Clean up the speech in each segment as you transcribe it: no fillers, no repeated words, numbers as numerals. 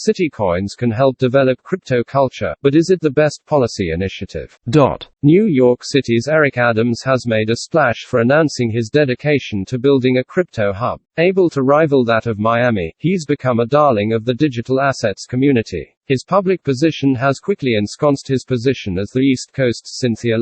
CityCoins can help develop crypto culture, but is it the best policy initiative? New York City's Eric Adams has made a splash for announcing his dedication to building a crypto hub. Able to rival that of Miami, he's become a darling of the digital assets community. His public position has quickly ensconced his position as the East Coast's Cynthia.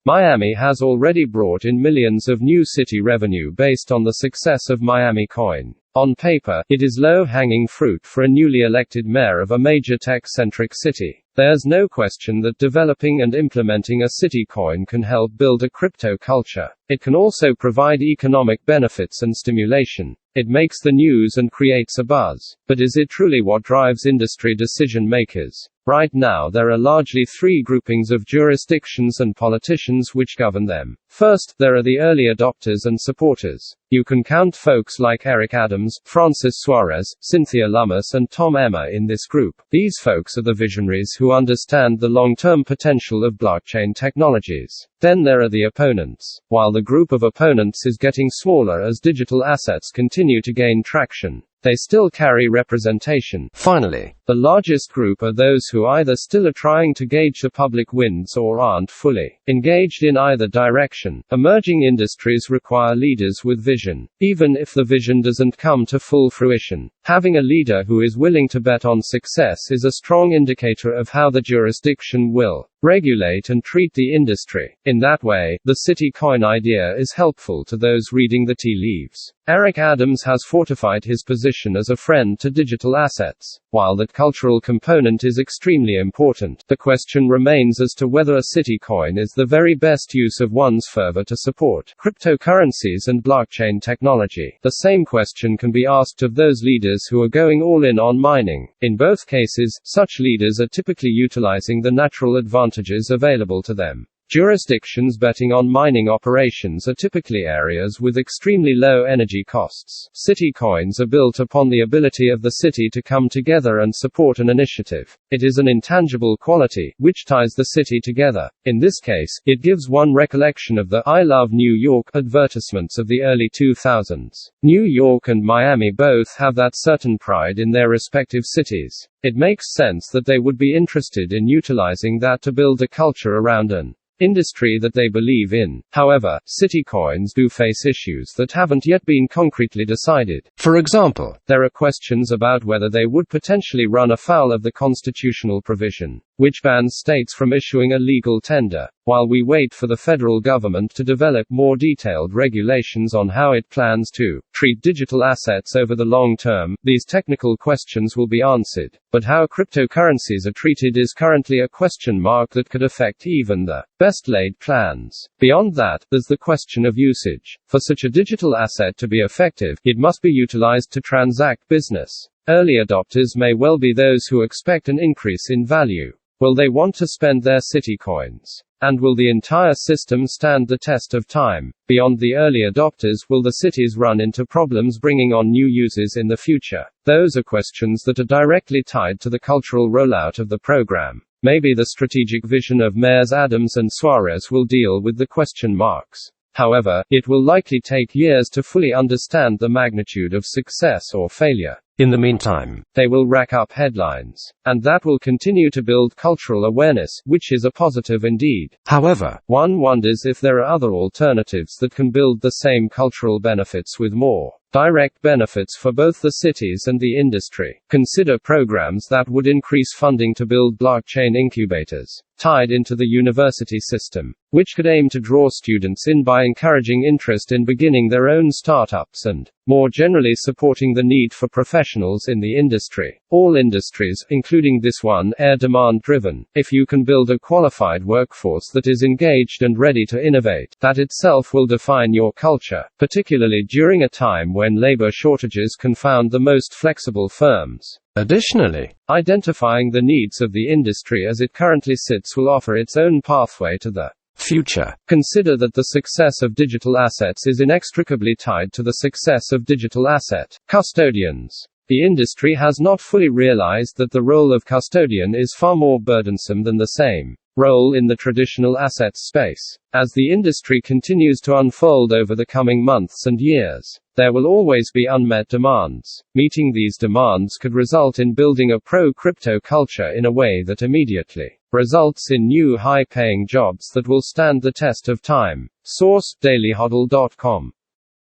Miami has already brought in millions of new city revenue based on the success of Miami Coin. On paper, it is low-hanging fruit for a newly elected mayor of a major tech-centric city. There's no question that developing and implementing a city coin can help build a crypto culture. It can also provide economic benefits and stimulation. It makes the news and creates a buzz. But is it truly what drives industry decision makers? Right now there are largely three groupings of jurisdictions and politicians which govern them. First, there are the early adopters and supporters. You can count folks like Eric Adams, Francis Suarez, Cynthia and Tom Emmer in this group. These folks are the visionaries who understand the long-term potential of blockchain technologies. Then there are the opponents. While the group of opponents is getting smaller as digital assets continue to gain traction, they still carry representation. Finally, the largest group are those who either still are trying to gauge the public winds or aren't fully engaged in either direction. Emerging industries require leaders with vision. Even if the vision doesn't come to full fruition, having a leader who is willing to bet on success is a strong indicator of how the jurisdiction will regulate and treat the industry. In that way, the city coin idea is helpful to those reading the tea leaves. Eric Adams has fortified his position as a friend to digital assets. While that cultural component is extremely important, the question remains as to whether a city coin is the very best use of one's fervor to support cryptocurrencies and blockchain technology. The same question can be asked of those leaders who are going all in on mining. In both cases, such leaders are typically utilizing the natural advantages available to them. Jurisdictions betting on mining operations are typically areas with extremely low energy costs. City coins are built upon the ability of the city to come together and support an initiative. It is an intangible quality, which ties the city together. In this case, it gives one recollection of the "I Love New York" advertisements of the early 2000s. New York and Miami both have that certain pride in their respective cities. It makes sense that they would be interested in utilizing that to build a culture around an industry that they believe in. However, city coins do face issues that haven't yet been concretely decided. For example, there are questions about whether they would potentially run afoul of the constitutional provision, which bans states from issuing a legal tender. While we wait for the federal government to develop more detailed regulations on how it plans to treat digital assets over the long term, these technical questions will be answered. But how cryptocurrencies are treated is currently a question mark that could affect even the best laid plans. Beyond that, there's the question of usage. For such a digital asset to be effective, it must be utilized to transact business. Early adopters may well be those who expect an increase in value. Will they want to spend their city coins? And will the entire system stand the test of time? Beyond the early adopters, will the cities run into problems bringing on new users in the future? Those are questions that are directly tied to the cultural rollout of the program. Maybe the strategic vision of Mayors Adams and Suarez will deal with the question marks. However, it will likely take years to fully understand the magnitude of success or failure. In the meantime, they will rack up headlines. And that will continue to build cultural awareness, which is a positive indeed. However, one wonders if there are other alternatives that can build the same cultural benefits with more direct benefits for both the cities and the industry. Consider programs that would increase funding to build blockchain incubators, tied into the university system, which could aim to draw students in by encouraging interest in beginning their own startups and, more generally, supporting the need for professionals in the industry. All industries, including this one, are demand-driven. If you can build a qualified workforce that is engaged and ready to innovate, that itself will define your culture, particularly during a time when labor shortages confound the most flexible firms. Additionally, identifying the needs of the industry as it currently sits will offer its own pathway to the future. Consider that the success of digital assets is inextricably tied to the success of digital asset custodians. The industry has not fully realized that the role of custodian is far more burdensome than the same role in the traditional assets space. As the industry continues to unfold over the coming months and years, there will always be unmet demands. Meeting these demands could result in building a pro-crypto culture in a way that immediately results in new high-paying jobs that will stand the test of time. Source: dailyhodl.com